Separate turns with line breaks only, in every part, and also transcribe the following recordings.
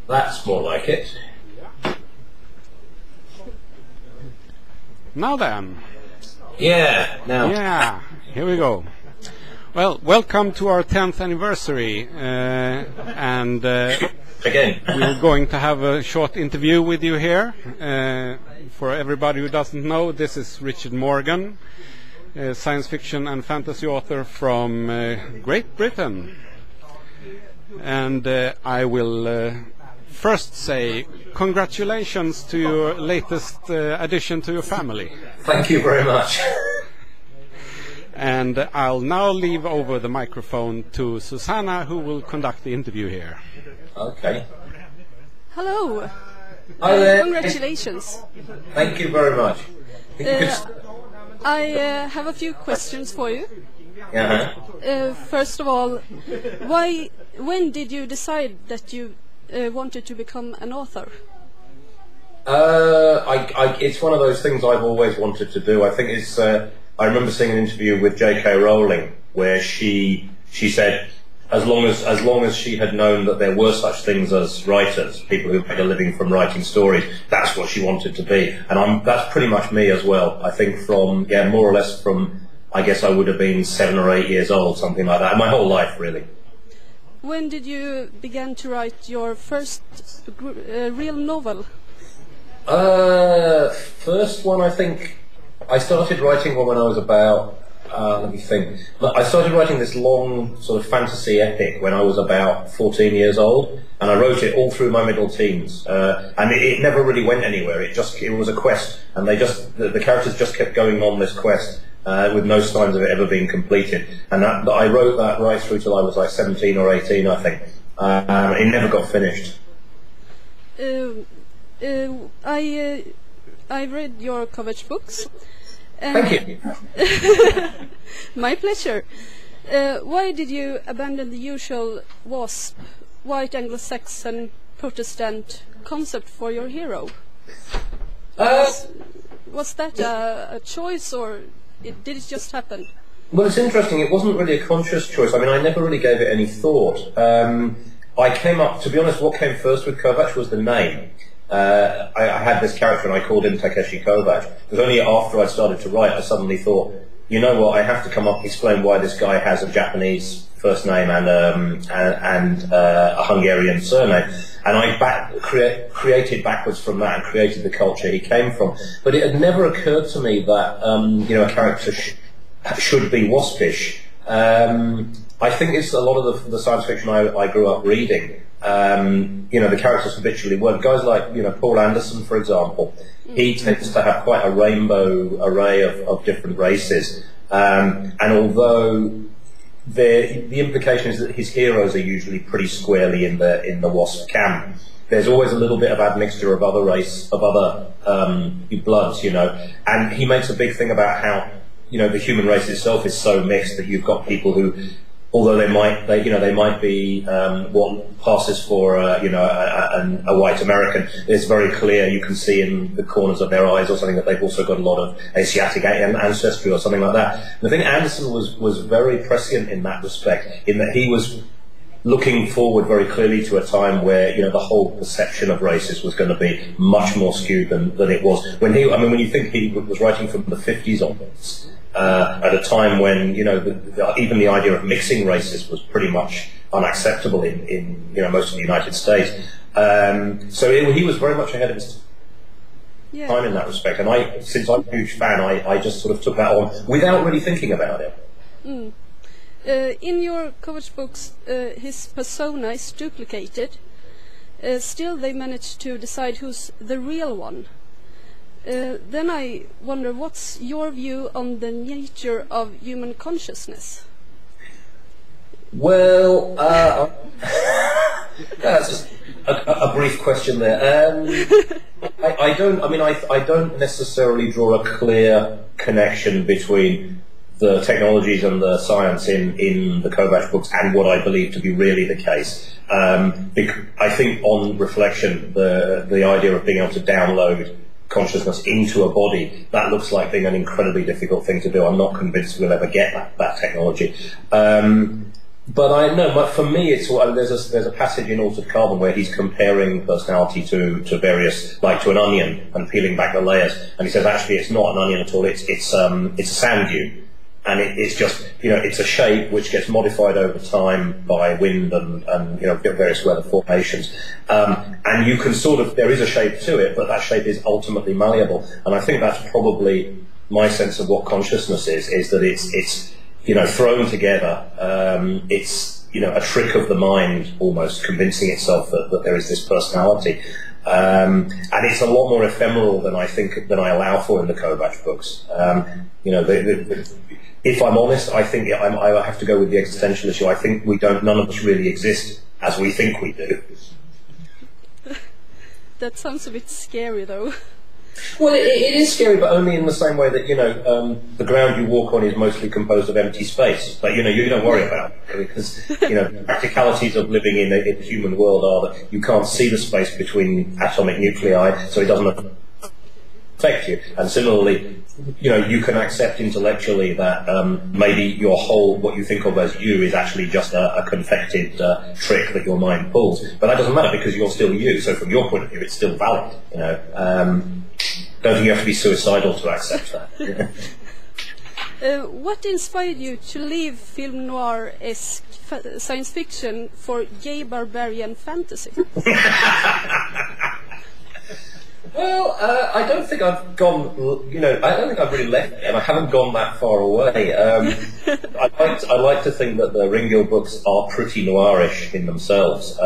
That's more like it.
Now then.
Yeah, now.
Yeah, here we go. Well, welcome to our 10th anniversary, and
Again.
we're going to have a short interview with you here. For everybody who doesn't know, this is Richard Morgan, a science fiction and fantasy author from Great Britain. And I will first say congratulations to your latest addition to your family.
Thank you very much.
And I'll now leave over the microphone to Susanna, who will conduct the interview here.
Okay.
Hello.
Hi there.
Congratulations.
Thank you very much.
I have a few questions for you. First of all, when did you decide that you wanted to become an author?
It's one of those things I've always wanted to do. I think it's. I remember seeing an interview with J.K. Rowling where she said, as long as she had known that there were such things as writers, people who made a living from writing stories, that's what she wanted to be. And that's pretty much me as well. I think from more or less from, I guess I would have been 7 or 8 years old, something like that, my whole life really.
When did you begin to write your first real novel?
First one, I think I started writing one when I was about, let me think. I started writing this long sort of fantasy epic when I was about 14 years old, and I wrote it all through my middle teens. And it never really went anywhere. It was a quest, and the characters just kept going on this quest with no signs of it ever being completed. And I wrote that right through till I was like 17 or 18, I think. It never got finished.
I read your coverage books.
Thank you.
My pleasure. Why did you abandon the usual Wasp, white Anglo-Saxon Protestant concept for your hero? Was that a choice, or did it just happen?
Well, it's interesting. It wasn't really a conscious choice. I mean, I never really gave it any thought. I came up, to be honest, what came first with Kovacs was the name. I had this character and I called him Takeshi Kovacs. It was only after I started to write I suddenly thought, you know what, I have to come up and explain why this guy has a Japanese first name and a Hungarian surname. And I created backwards from that and created the culture he came from. But it had never occurred to me that a character should be waspish. I think it's a lot of the science fiction I grew up reading. The characters habitually weren't. Guys like, Paul Anderson, for example, he tends to have quite a rainbow array of different races. And although the implication is that his heroes are usually pretty squarely in the Wasp camp, there's always a little bit of admixture of other bloods, And he makes a big thing about how, the human race itself is so mixed that you've got people who, although they might be what passes for a white American, it's very clear. You can see in the corners of their eyes or something that they've also got a lot of Asiatic ancestry or something like that. And I think Anderson was very prescient in that respect, in that he was looking forward very clearly to a time where the whole perception of races was going to be much more skewed than it was when you think he was writing from the 50s onwards. At a time when even the idea of mixing races was pretty much unacceptable in most of the United States. So he was very much ahead of his time in that respect. And since I'm a huge fan, I just sort of took that on without really thinking about it.
Mm. In your coverage books, his persona is duplicated. Still, they managed to decide who's the real one. Then I wonder, what's your view on the nature of human consciousness?
Well, that's just a brief question there. I don't necessarily draw a clear connection between the technologies and the science in the Kovacs books and what I believe to be really the case. I think on reflection, the idea of being able to download consciousness into a body, that looks like being an incredibly difficult thing to do. I'm not convinced we'll ever get that technology. But I know, but for me, it's there's a passage in Altered Carbon where he's comparing personality to various, like to an onion and peeling back the layers, and he says actually it's not an onion at all. It's a sand dune, and it's just it's a shape which gets modified over time by wind and various weather formations, and you can there is a shape to it, but that shape is ultimately malleable, and I think that's probably my sense of what consciousness is that it's thrown together. It's a trick of the mind, almost convincing itself that there is this personality, and it's a lot more ephemeral than I allow for in the Kovacs books. If I'm honest, I think I have to go with the existential issue. I think none of us really exist as we think we do.
That sounds a bit scary, though.
Well, it is scary, but only in the same way that the ground you walk on is mostly composed of empty space. But you don't worry about it because practicalities of living in a human world are that you can't see the space between atomic nuclei, so it doesn't affect you. And similarly, you can accept intellectually that maybe what you think of as you is actually just a confected trick that your mind pulls. But that doesn't matter because you're still you. So from your point of view, it's still valid. Don't think you have to be suicidal to accept that.
What inspired you to leave film noir-esque science fiction for gay barbarian fantasy?
Well, I don't think I've gone. I don't think I've really left it, and I haven't gone that far away. I like to think that the Ringgill books are pretty noirish in themselves,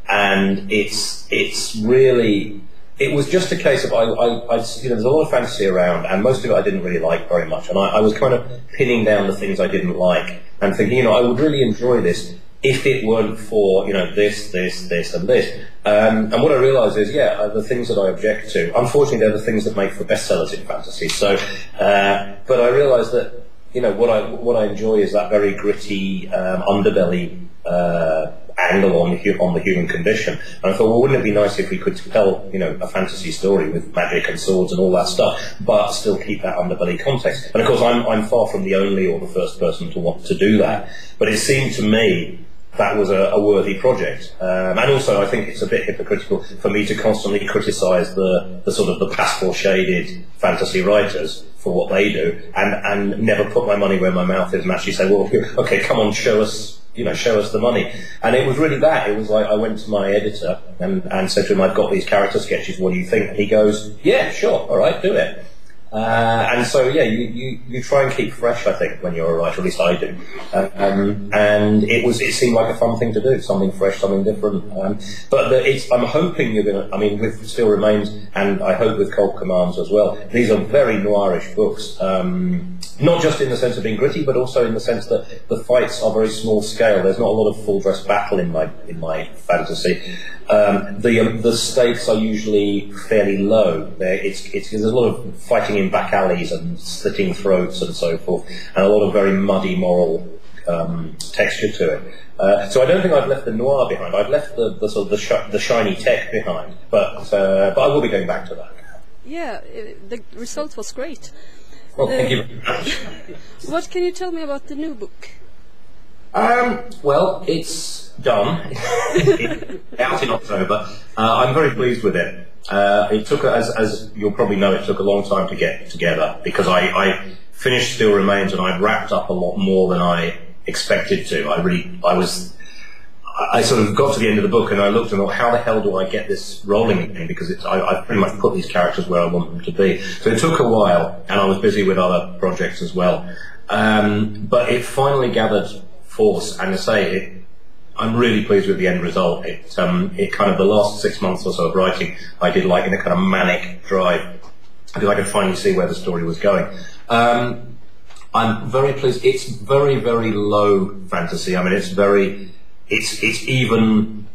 and it's really. It was just a case of there's a lot of fantasy around, and most of it I didn't really like very much, and I was kind of pinning down the things I didn't like, and thinking, I would really enjoy this if it weren't for this, and this. And what I realised is, the things that I object to, unfortunately, they're the things that make for bestsellers in fantasy. So, but I realised that what I enjoy is that very gritty underbelly angle on the human condition. And I thought, well, wouldn't it be nice if we could tell a fantasy story with magic and swords and all that stuff, but still keep that underbelly context? And of course, I'm far from the only or the first person to want to do that. But it seemed to me that was a worthy project, and also I think it's a bit hypocritical for me to constantly criticise the sort of the pastel shaded fantasy writers for what they do, and never put my money where my mouth is and actually say, well, okay, come on, show us the money. And it was really that. It was like I went to my editor and said to him, I've got these character sketches, what do you think? And he goes, yeah, sure, all right, do it. And so, you try and keep fresh, I think, when you're a writer, at least I do. And it seemed like a fun thing to do, something fresh, something different. But I'm hoping with Still Remains, and I hope with Cold Commands as well, these are very noirish books. Not just in the sense of being gritty, but also in the sense that the fights are very small scale. There's not a lot of full dress battle in my fantasy. The stakes are usually fairly low. There's a lot of fighting in back alleys and slitting throats and so forth, and a lot of very muddy moral texture to it. So I don't think I've left the noir behind. I've left the sort of the shiny tech behind, but I will be going back to that.
Yeah, the result was great.
Well, thank you very much.
What can you tell me about the new book?
Well, it's done. It's out in October. I'm very pleased with it. It took, as you'll probably know, it took a long time to get together because I finished Still Remains and I'd wrapped up a lot more than I expected to. I sort of got to the end of the book and I looked and thought, how the hell do I get this rolling again? Because I've pretty much put these characters where I want them to be. So it took a while, and I was busy with other projects as well. But it finally gathered force, and I'm really pleased with the end result. It kind of, the last 6 months or so of writing, I did like in a kind of manic drive, because I could finally see where the story was going. I'm very pleased. It's very, very low fantasy. I mean, it's even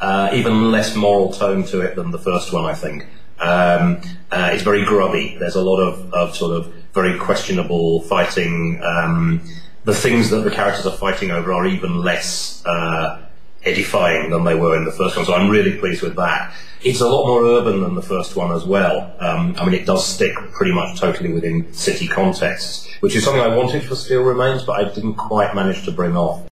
less moral tone to it than the first one, I think. It's very grubby. There's a lot of sort of very questionable fighting. The things that the characters are fighting over are even less edifying than they were in the first one, so I'm really pleased with that. It's a lot more urban than the first one as well. I mean, it does stick pretty much totally within city contexts, which is something I wanted for Still Remains, but I didn't quite manage to bring off.